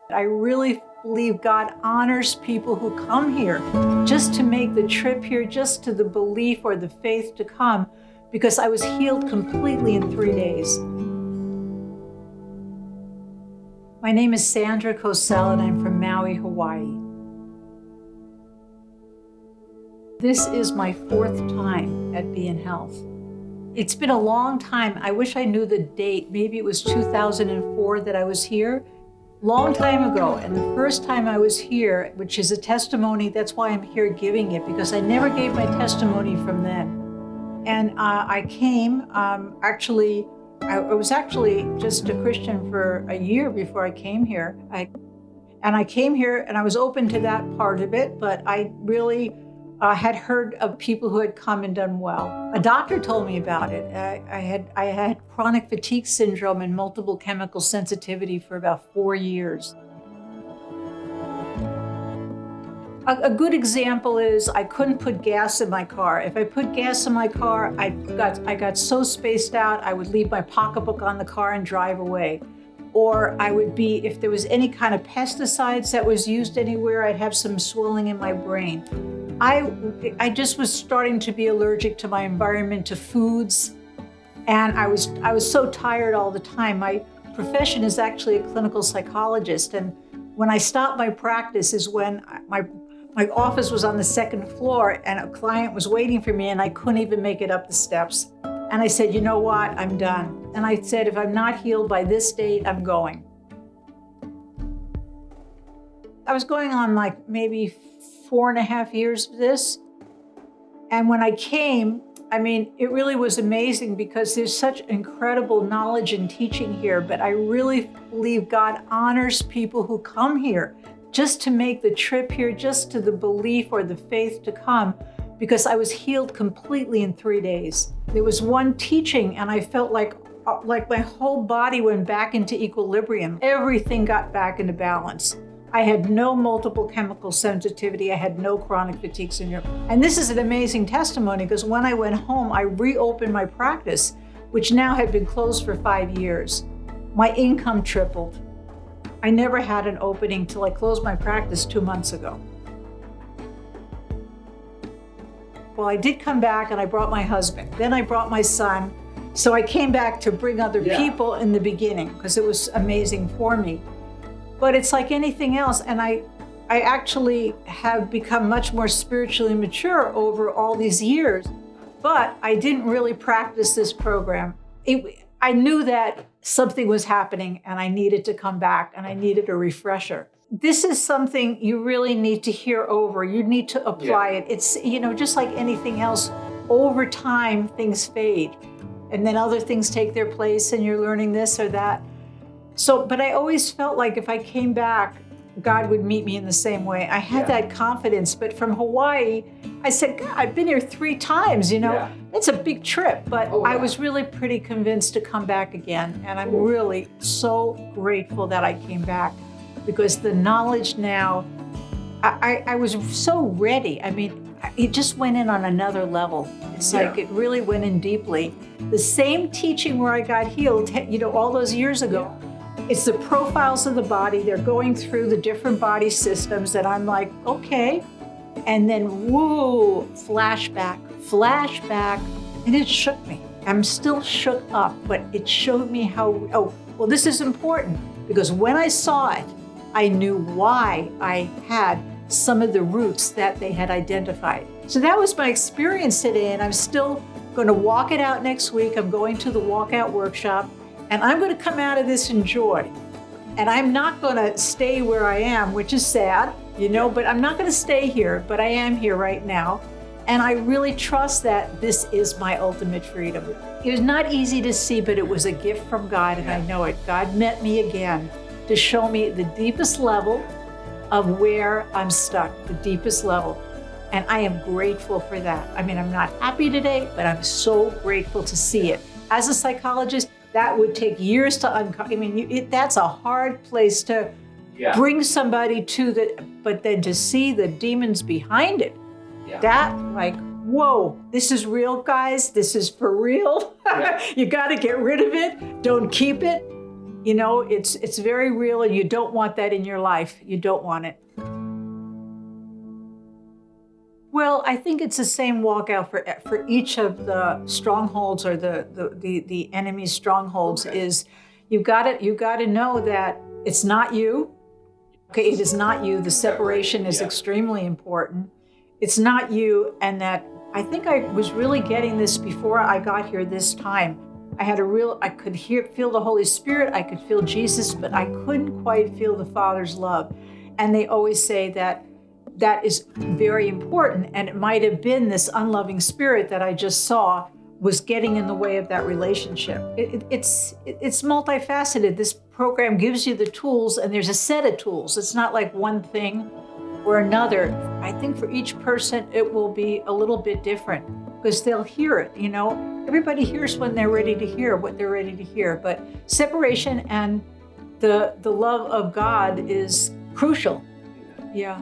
I really believe God honors people who come here just to make the trip here, just to the belief or the faith to come, because I was healed completely in 3 days. My name is Sandra Cosell, and I'm from Maui, Hawaii. This is my 4th time at Be in Health. It's been a long time. I wish I knew the date. Maybe it was 2004 that I was here. Long time ago. And the first time I was here, which is a testimony, that's why I'm here giving it, because I never gave my testimony from then. And I came, I was actually just a Christian for a year before I came here. I came here and I was open to that part of it, but I really had heard of people who had come and done well. A doctor told me about it. I had chronic fatigue syndrome and multiple chemical sensitivity for about 4 years. A good example is I couldn't put gas in my car. If I put gas in my car, I got so spaced out, I would leave my pocketbook on the car and drive away. Or I would be, if there was any kind of pesticides that was used anywhere, I'd have some swelling in my brain. I just was starting to be allergic to my environment, to foods, and I was so tired all the time. My profession is actually a clinical psychologist, and when I stopped my practice is when my office was on the 2nd floor and a client was waiting for me and I couldn't even make it up the steps. And I said, you know what, I'm done. And I said, if I'm not healed by this date, I'm going. I was going on like maybe 4.5 years of this. And when I came, I mean, it really was amazing because there's such incredible knowledge and teaching here, but I really believe God honors people who come here just to make the trip here, just to the belief or the faith to come, because I was healed completely in 3 days. There was one teaching and I felt like my whole body went back into equilibrium. Everything got back into balance. I had no multiple chemical sensitivity. I had no chronic fatigue syndrome. And this is an amazing testimony because when I went home, I reopened my practice, which now had been closed for 5 years. My income tripled. I never had an opening till I closed my practice 2 months ago. Well, I did come back and I brought my husband. Then I brought my son. So I came back to bring other people in the beginning because it was amazing for me. But it's like anything else, and I actually have become much more spiritually mature over all these years, but I didn't really practice this program. I knew that something was happening and I needed to come back and I needed a refresher. This is something you really need to hear over. You need to apply it. It's, just like anything else, over time things fade and then other things take their place and you're learning this or that. But I always felt like if I came back, God would meet me in the same way. I had that confidence, but from Hawaii, I said, God, I've been here 3 times, It's a big trip, but I was really pretty convinced to come back again. And I'm really so grateful that I came back because the knowledge now, I was so ready. I mean, it just went in on another level. It's like it really went in deeply. The same teaching where I got healed, all those years ago. It's the profiles of the body. They're going through the different body systems that I'm like, okay. And then, whoa, flashback. And it shook me. I'm still shook up, but it showed me how, this is important. Because when I saw it, I knew why I had some of the roots that they had identified. So that was my experience today, and I'm still going to walk it out next week. I'm going to the walkout workshop. And I'm going to come out of this in joy. And I'm not going to stay where I am, which is sad, but I'm not going to stay here, but I am here right now. And I really trust that this is my ultimate freedom. It was not easy to see, but it was a gift from God, and I know it. God met me again to show me the deepest level of where I'm stuck, the deepest level. And I am grateful for that. I mean, I'm not happy today, but I'm so grateful to see it. As a psychologist, that would take years to uncover. I mean, that's a hard place to bring somebody to but then to see the demons behind it, that whoa, this is real, guys. This is for real. You got to get rid of it. Don't keep it. You know, it's very real, and you don't want that in your life. You don't want it. Well, I think it's the same walkout for each of the strongholds, or the enemy's strongholds. Okay. Is you got to know that it's not you. Okay, it is not you. The separation is extremely important. It's not you, and that I think I was really getting this before I got here this time. I could feel the Holy Spirit, I could feel Jesus, but I couldn't quite feel the Father's love. And they always say that is very important, and it might have been this unloving spirit that I just saw was getting in the way of that relationship. It's multifaceted. This program gives you the tools, and there's a set of tools. It's not like one thing or another. I think for each person, it will be a little bit different, because they'll hear it, you know. Everybody hears when they're ready to hear what they're ready to hear, but separation and the love of God is crucial. Yeah.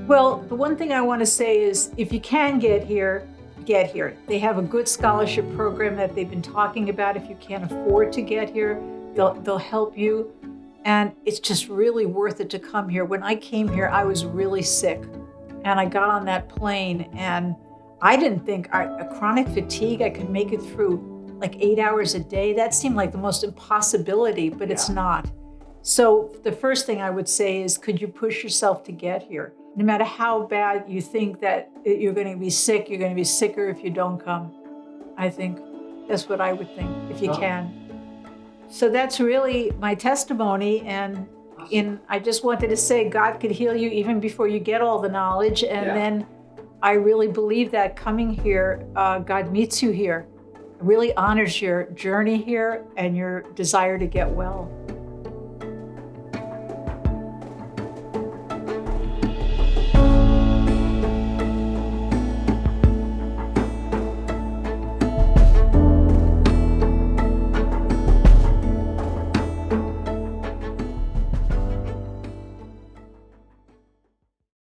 Well, the one thing I want to say is, if you can get here, get here. They have a good scholarship program that they've been talking about. If you can't afford to get here, they'll help you. And it's just really worth it to come here. When I came here, I was really sick. And I got on that plane, and I didn't think a chronic fatigue, I could make it through like 8 hours a day. That seemed like the most impossibility, but it's not. So the first thing I would say is, could you push yourself to get here? No matter how bad you think that you're going to be sick, you're going to be sicker if you don't come. I think that's what I would think, if you can. So that's really my testimony, and I just wanted to say God could heal you even before you get all the knowledge, and then I really believe that coming here, God meets you here, really honors your journey here and your desire to get well.